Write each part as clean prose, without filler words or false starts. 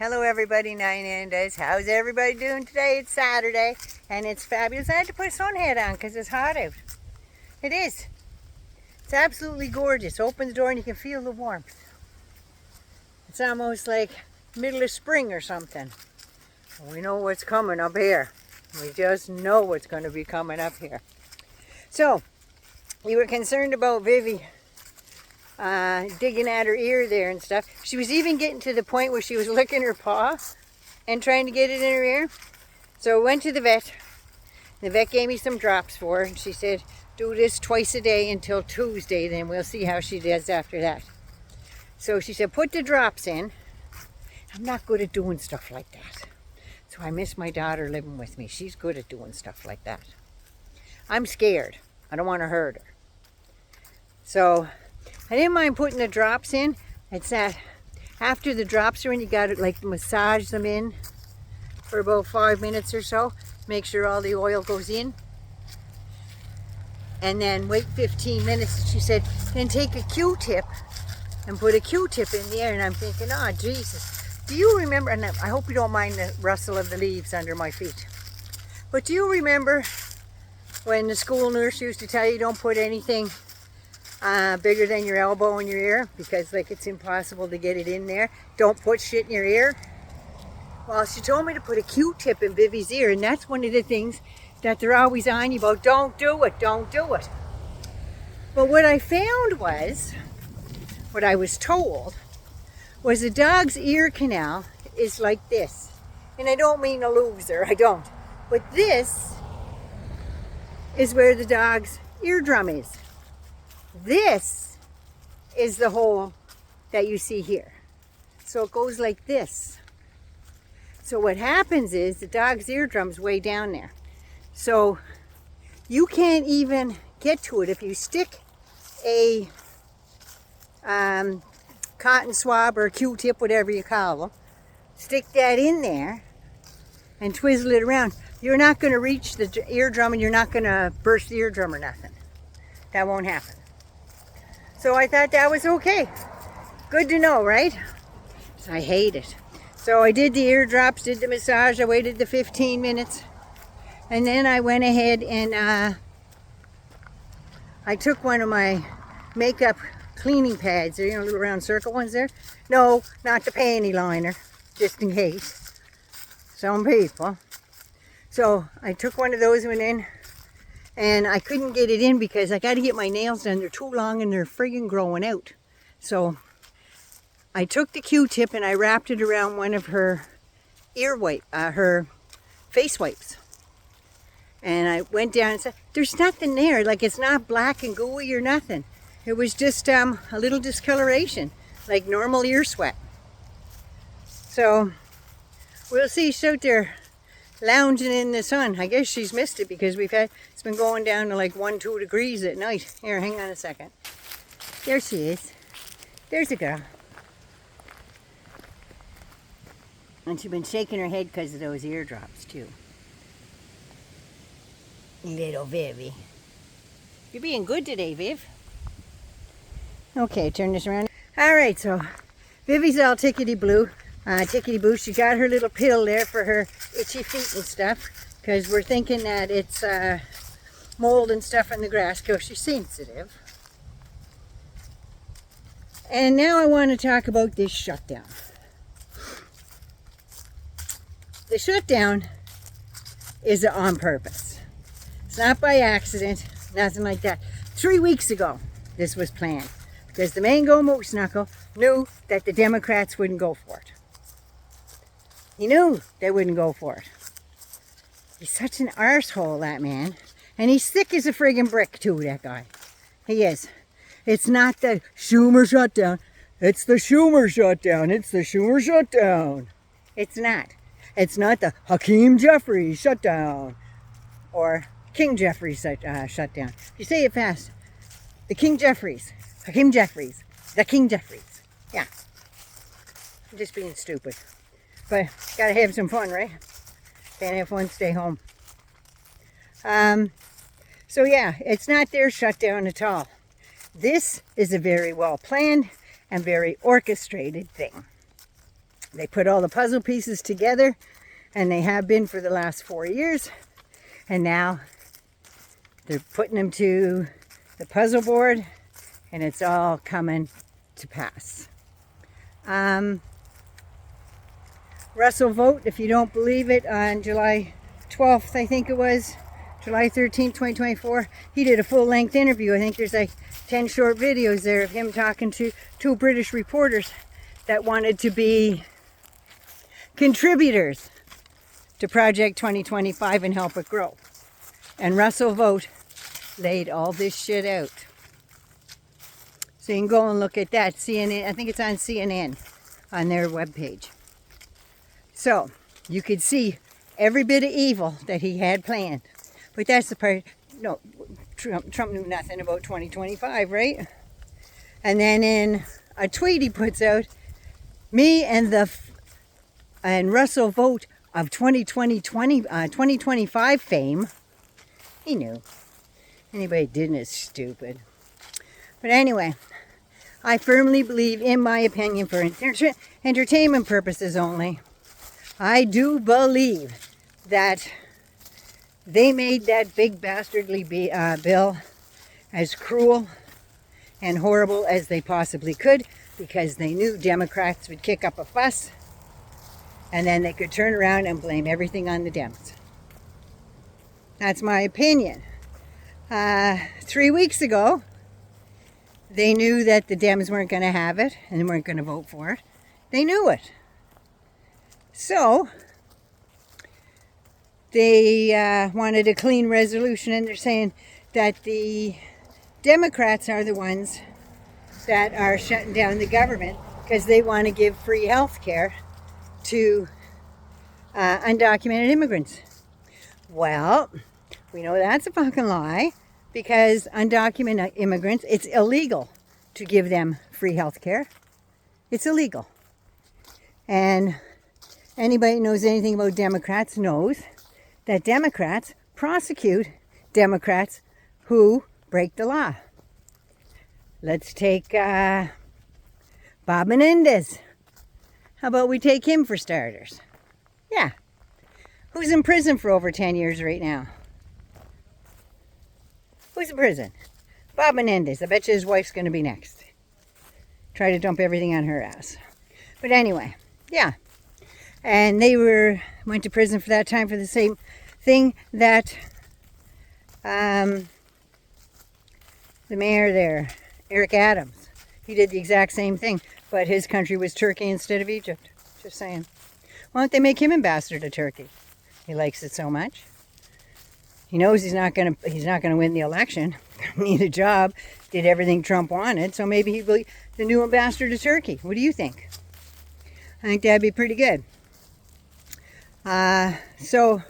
Hello everybody, Nine Andes. How's everybody doing today? It's Saturday and it's fabulous. I had to put a sun hat on because it's hot out. It is. It's absolutely gorgeous. Open the door and you can feel the warmth. It's almost like middle of spring or something. We know what's coming up here. We just know what's going to be coming up here. So, you were concerned about Vivi digging at her ear there and stuff. She was even getting to the point where she was licking her paw and trying to get it in her ear. So I went to the vet. The vet gave me some drops for her and she said, do this twice a day until Tuesday, then we'll see how she does after that. So she said, put the drops in. I'm not good at doing stuff like that. So I miss my daughter living with me. She's good at doing stuff like that. I'm scared. I don't want to hurt her. So I didn't mind putting the drops in. It's that after the drops are in, you got to like massage them in for about 5 minutes or so. Make sure all the oil goes in. And then wait 15 minutes. She said, then take a Q-tip and put a Q-tip in the air. And I'm thinking, oh, Jesus. Do you remember, and I hope you don't mind the rustle of the leaves under my feet, but do you remember when the school nurse used to tell you don't put anything bigger than your elbow in your ear because like it's impossible to get it in there? Don't put shit in your ear. Well, she told me to put a Q-tip in Vivi's ear, and that's one of the things that they're always on you about. Don't do it, don't do it. But what I found was, what I was told, was a dog's ear canal is like this. And I don't mean a loser, I don't. But this is where the dog's eardrum is. This is the hole that you see here. So it goes like this. So what happens is the dog's eardrum's way down there. So you can't even get to it if you stick a cotton swab or a Q-tip, whatever you call them. Stick that in there and twizzle it around. You're not going to reach the eardrum and you're not going to burst the eardrum or nothing. That won't happen. So I thought that was okay. Good to know, right? I hate it. So I did the eardrops, did the massage, I waited the 15 minutes. And then I went ahead and I took one of my makeup cleaning pads, you know, little round circle ones there. No, not the panty liner, just in case. Some people. So I took one of those, went in, and I couldn't get it in because I got to get my nails done. They're too long and they're friggin' growing out. So I took the Q-tip and I wrapped it around one of her her face wipes. And I went down and said, there's nothing there. Like, it's not black and gooey or nothing. It was just a little discoloration, like normal ear sweat. So we'll see. She's out there lounging in the sun. I guess she's missed it because it's been going down to like 1-2 degrees at night. Here, hang on a second. There she is. There's a girl. And she's been shaking her head because of those eardrops too. Little Vivi. You're being good today, Viv. Okay, turn this around. Alright, so Vivi's all tickety-blue. Tickety-boo. She got her little pill there for her itchy feet and stuff. Because we're thinking that it's mold and stuff in the grass because she's sensitive. And now I want to talk about this shutdown. The shutdown is on purpose. It's not by accident, nothing like that. 3 weeks ago, this was planned. Because the mango Moose Knuckle knew that the Democrats wouldn't go for it. He knew they wouldn't go for it. He's such an arsehole, that man. And he's thick as a friggin' brick, too, that guy. He is. It's not the Schumer shutdown. It's the Schumer shutdown. It's the Schumer shutdown. It's not. It's not the Hakeem Jeffries shutdown. Or King Jeffries shutdown. If you say it fast. The King Jeffries. Hakeem Jeffries. The King Jeffries. Yeah. I'm just being stupid. But gotta have some fun, right? Can't have fun, stay home. So yeah, it's not their shutdown at all. This is a very well planned and very orchestrated thing. They put all the puzzle pieces together, and they have been for the last 4 years. And now they're putting them to the puzzle board, and it's all coming to pass. Russell Vogt, if you don't believe it, on July 12th, I think it was, July 13th, 2024, he did a full-length interview. I think there's like 10 short videos there of him talking to two British reporters that wanted to be contributors to Project 2025 and help it grow. And Russell Vogt laid all this shit out. So you can go and look at that. CNN, I think it's on CNN, on their webpage. So you could see every bit of evil that he had planned. But that's the part, no, Trump knew nothing about 2025, right? And then in a tweet he puts out, me and Russell Vogt of 2025 fame. He knew. Anybody that didn't is stupid. But anyway, I firmly believe, in my opinion, for entertainment purposes only, I do believe that they made that big bastardly bill as cruel and horrible as they possibly could, because they knew Democrats would kick up a fuss, and then they could turn around and blame everything on the Dems. That's my opinion. 3 weeks ago, they knew that the Dems weren't going to have it and weren't going to vote for it. They knew it. So, they wanted a clean resolution, and they're saying that the Democrats are the ones that are shutting down the government because they want to give free health care to undocumented immigrants. Well, we know that's a fucking lie, because undocumented immigrants, it's illegal to give them free health care. It's illegal. And anybody who knows anything about Democrats knows that Democrats prosecute Democrats who break the law. Let's take Bob Menendez. How about we take him for starters? Yeah. Who's in prison for over 10 years right now? Who's in prison? Bob Menendez. I bet you his wife's going to be next. Try to dump everything on her ass. But anyway, yeah. And they went to prison for that time for the same thing that the mayor there, Eric Adams, he did the exact same thing, but his country was Turkey instead of Egypt. Just saying. Why don't they make him ambassador to Turkey? He likes it so much. He knows he's not gonna win the election. Need a job. Did everything Trump wanted, so maybe he'll be the new ambassador to Turkey. What do you think? I think that'd be pretty good. So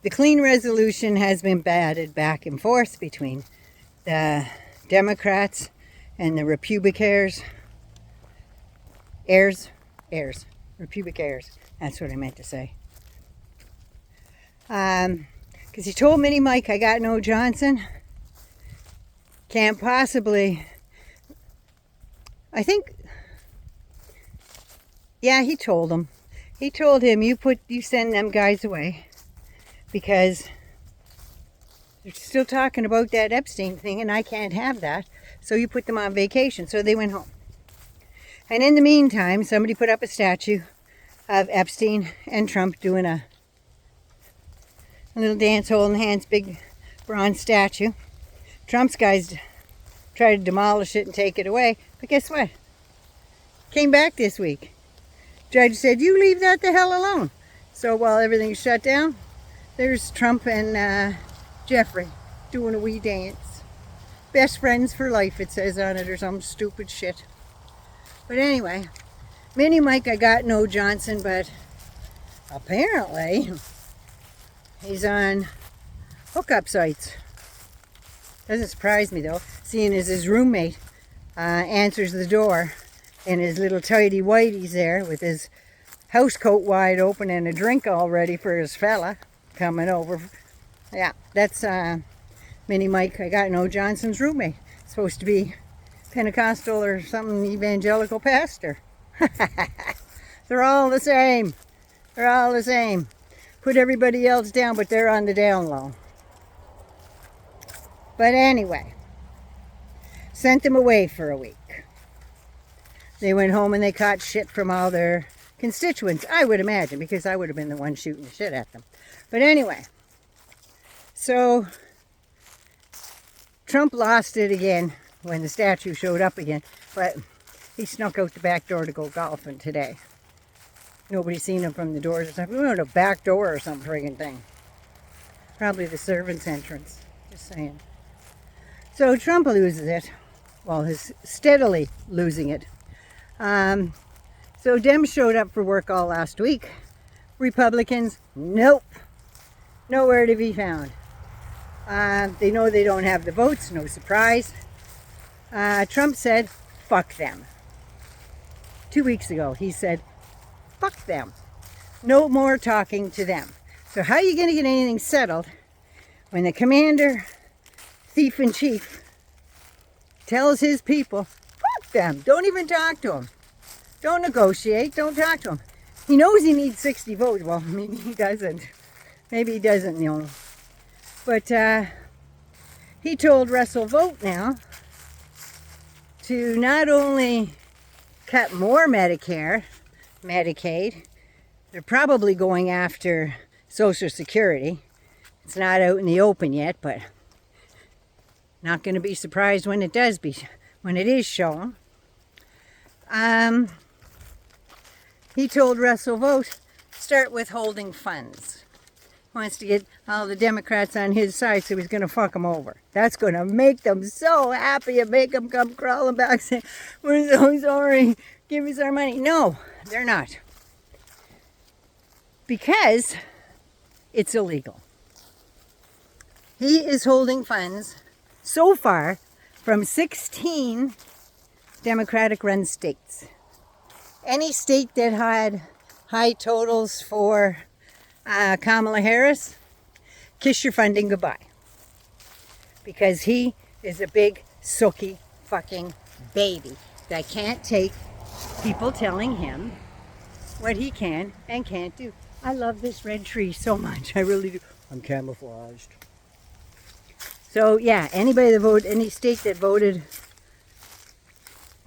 the clean resolution has been batted back and forth between the Democrats and the Republicans. Republicans. That's what I meant to say. Because he told Mini Mike, I got no Johnson. Can't possibly. I think. Yeah, he told him. He told him, you send them guys away, because they're still talking about that Epstein thing, and I can't have that. So you put them on vacation. So they went home. And in the meantime, somebody put up a statue of Epstein and Trump doing a little dance holding hands, big bronze statue. Trump's guys tried to demolish it and take it away. But guess what? Came back this week. Judge said, you leave that the hell alone. So while everything's shut down, there's Trump and Jeffrey doing a wee dance. Best friends for life, it says on it, or some stupid shit. But anyway, Mini Mike, I got no Johnson, but apparently he's on hookup sites. Doesn't surprise me though, seeing as his roommate answers the door in his little tidy whities there with his house coat wide open and a drink all ready for his fella coming over. Yeah, that's Mini Mike, I got no Johnson's roommate. Supposed to be Pentecostal or something, evangelical pastor. They're all the same. They're all the same. Put everybody else down, but they're on the down low. But anyway, sent them away for a week. They went home and they caught shit from all their constituents, I would imagine, because I would have been the one shooting the shit at them. But anyway, so Trump lost it again when the statue showed up again, but he snuck out the back door to go golfing today. Nobody's seen him from the doors or something. We went to the back door or some friggin' thing. Probably the servant's entrance. Just saying. So Trump loses it. Well, he's steadily losing it. So Dems showed up for work all last week. Republicans, nope. Nowhere to be found. They know they don't have the votes, no surprise. Trump said, fuck them. 2 weeks ago, he said, fuck them. No more talking to them. So how are you going to get anything settled when the commander, thief in chief, tells his people, fuck them. Don't even talk to them. Don't negotiate. Don't talk to them. He knows he needs 60 votes. Well, maybe he doesn't. Maybe he doesn't, you know. But he told Russell Vogt now to not only cut more Medicare, Medicaid, they're probably going after Social Security. It's not out in the open yet, but not going to be surprised when it is shown. He told Russell Vogt, start withholding funds. Wants to get all the Democrats on his side, so he's going to fuck them over. That's going to make them so happy and make them come crawling back saying, we're so sorry, give us our money. No, they're not. Because it's illegal. He is holding funds so far from 16 Democratic-run states. Any state that had high totals for Kamala Harris, kiss your funding goodbye. Because he is a big, sooky, fucking baby that can't take people telling him what he can and can't do. I love this red tree so much. I really do. I'm camouflaged. So yeah, anybody that voted, any state that voted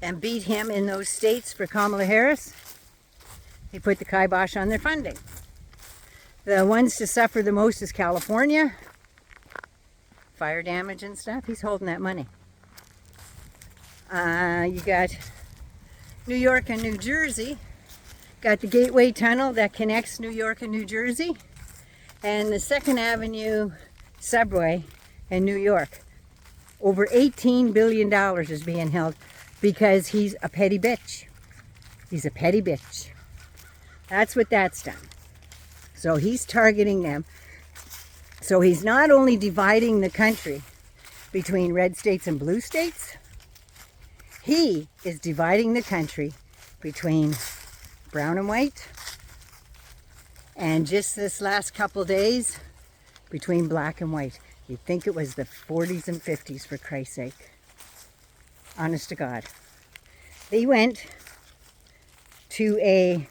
and beat him in those states for Kamala Harris, he put the kibosh on their funding. The ones to suffer the most is California. Fire damage and stuff. He's holding that money. You got New York and New Jersey. Got the Gateway Tunnel that connects New York and New Jersey. And the 2nd Avenue subway in New York. Over $18 billion is being held because he's a petty bitch. He's a petty bitch. That's what that's done. So he's targeting them. So he's not only dividing the country between red states and blue states, he is dividing the country between brown and white, and just this last couple days, between black and white. You'd think it was the 40s and 50s, for Christ's sake. Honest to God. They went to a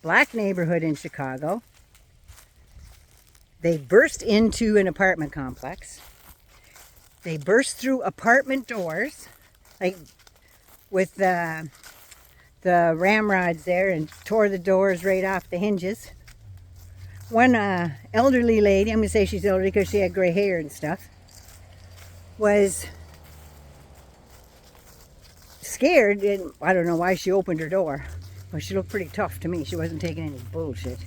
black neighborhood in Chicago. They burst into an apartment complex. They burst through apartment doors, like with the ramrods there, and tore the doors right off the hinges. One elderly lady, I'm going to say she's elderly because she had gray hair and stuff, was scared, and I don't know why she opened her door. Well, she looked pretty tough to me. She wasn't taking any bullshit.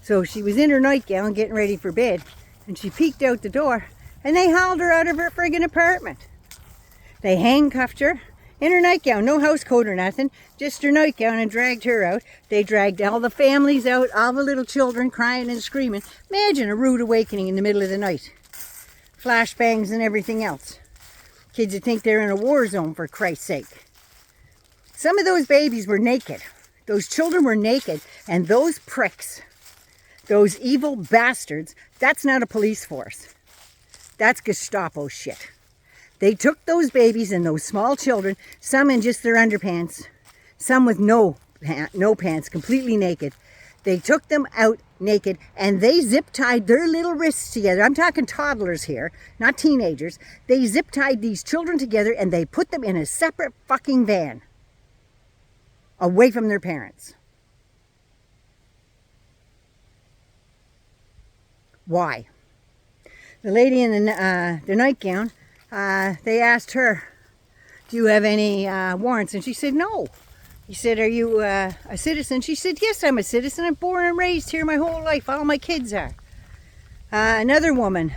So she was in her nightgown getting ready for bed, and she peeked out the door, and they hauled her out of her friggin' apartment. They handcuffed her in her nightgown, no house coat or nothing, just her nightgown, and dragged her out. They dragged all the families out, all the little children crying and screaming. Imagine a rude awakening in the middle of the night. Flashbangs and everything else. Kids would think they're in a war zone, for Christ's sake. Some of those babies were naked. Those children were naked, and those pricks, those evil bastards, that's not a police force. That's Gestapo shit. They took those babies and those small children, some in just their underpants, some with no no pants, completely naked. They took them out naked and they zip tied their little wrists together. I'm talking toddlers here, not teenagers. They zip tied these children together and they put them in a separate fucking van away from their parents. Why? The lady in the nightgown, they asked her, do you have any warrants? And she said, no. He said, are you a citizen? She said, yes, I'm a citizen. I'm born and raised here my whole life. All my kids are. Another woman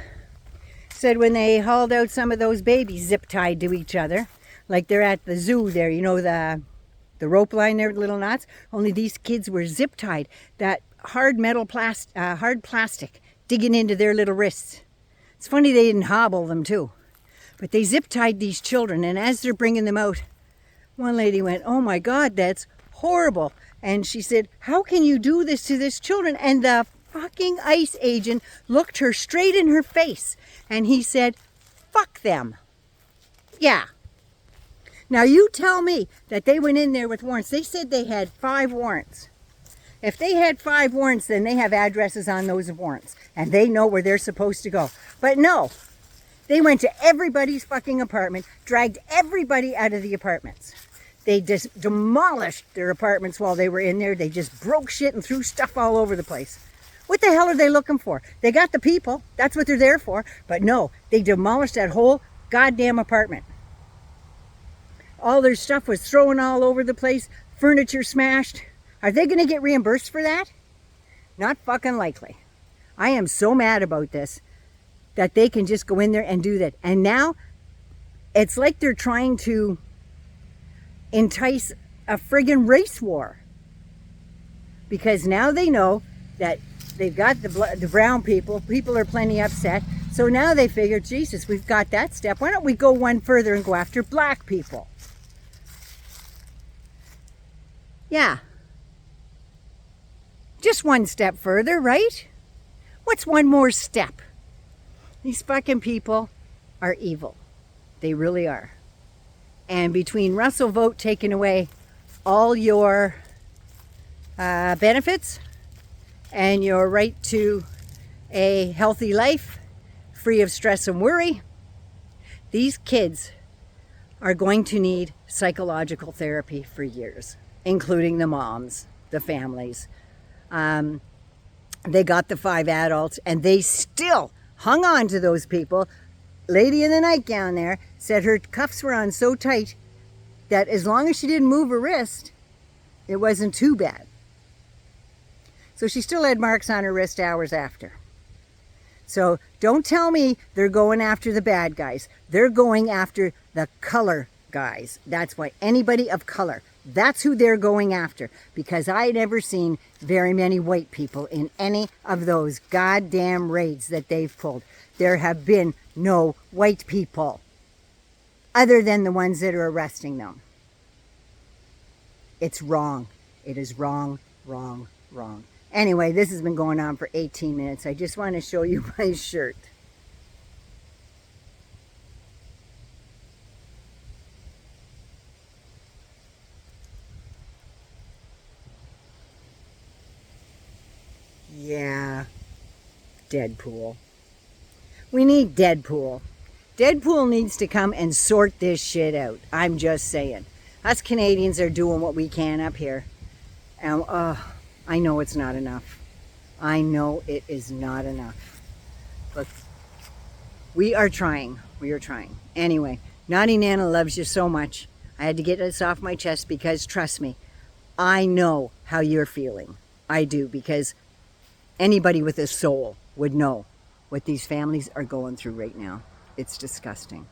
said when they hauled out some of those babies zip-tied to each other, like they're at the zoo there, you know, the rope line there with little knots, only these kids were zip-tied. That hard plastic digging into their little wrists. It's funny they didn't hobble them too. But they zip-tied these children, and as they're bringing them out, one lady went, oh my God, that's horrible. And she said, how can you do this to these children? And the fucking ICE agent looked her straight in her face. And he said, fuck them. Yeah. Now you tell me that they went in there with warrants. They said they had 5 warrants. If they had 5 warrants, then they have addresses on those warrants. And they know where they're supposed to go. But no. They went to everybody's fucking apartment, dragged everybody out of the apartments. They just demolished their apartments while they were in there. They just broke shit and threw stuff all over the place. What the hell are they looking for? They got the people. That's what they're there for. But no, they demolished that whole goddamn apartment. All their stuff was thrown all over the place. Furniture smashed. Are they going to get reimbursed for that? Not fucking likely. I am so mad about this, that they can just go in there and do that. And now, it's like they're trying to entice a friggin' race war. Because now they know that they've got the brown people. People are plenty upset. So now they figure, Jesus, we've got that step. Why don't we go one further and go after black people? Yeah. Just one step further, right? What's one more step? These fucking people are evil. They really are. And between Russell Vote taking away all your benefits and your right to a healthy life, free of stress and worry, these kids are going to need psychological therapy for years, including the moms, the families. They got the 5 adults and they still hung on to those people. Lady in the nightgown there said her cuffs were on so tight that as long as she didn't move her wrist, it wasn't too bad. So she still had marks on her wrist hours after. So don't tell me they're going after the bad guys. They're going after the color guys. That's why anybody of color. That's who they're going after, because I never seen very many white people in any of those goddamn raids that they've pulled. There have been no white people other than the ones that are arresting them. It's wrong. It is wrong, wrong, wrong. Anyway, this has been going on for 18 minutes. I just want to show you my shirt. Yeah, Deadpool. We need Deadpool. Deadpool needs to come and sort this shit out. I'm just saying. Us Canadians are doing what we can up here. And I know it's not enough. I know it is not enough. But we are trying. We are trying. Anyway, Naughty Nana loves you so much. I had to get this off my chest because, trust me, I know how you're feeling. I do, because anybody with a soul would know what these families are going through right now. It's disgusting.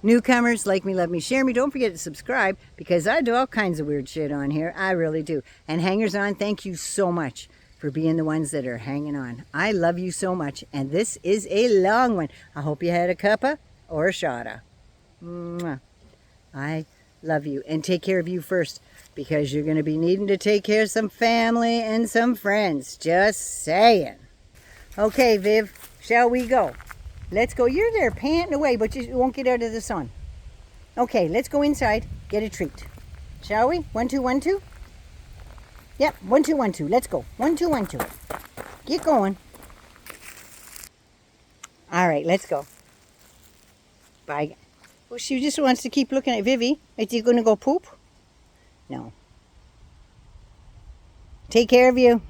Newcomers, like me, love me, share me. Don't forget to subscribe, because I do all kinds of weird shit on here. I really do. And hangers on, thank you so much for being the ones that are hanging on. I love you so much. And this is a long one. I hope you had a cuppa or a shotta. Mwah. I love you. And take care of you first, because you're going to be needing to take care of some family and some friends. Just saying. Okay, Viv, shall we go? Let's go. You're there panting away, but you won't get out of the sun. Okay, let's go inside, get a treat. Shall we? 1, 2, 1, 2. Yep, 1, 2, 1, 2. Let's go. 1, 2, 1, 2. Get going. All right, let's go. Bye. Well, she just wants to keep looking at Vivi. Is he going to go poop? No. Take care of you.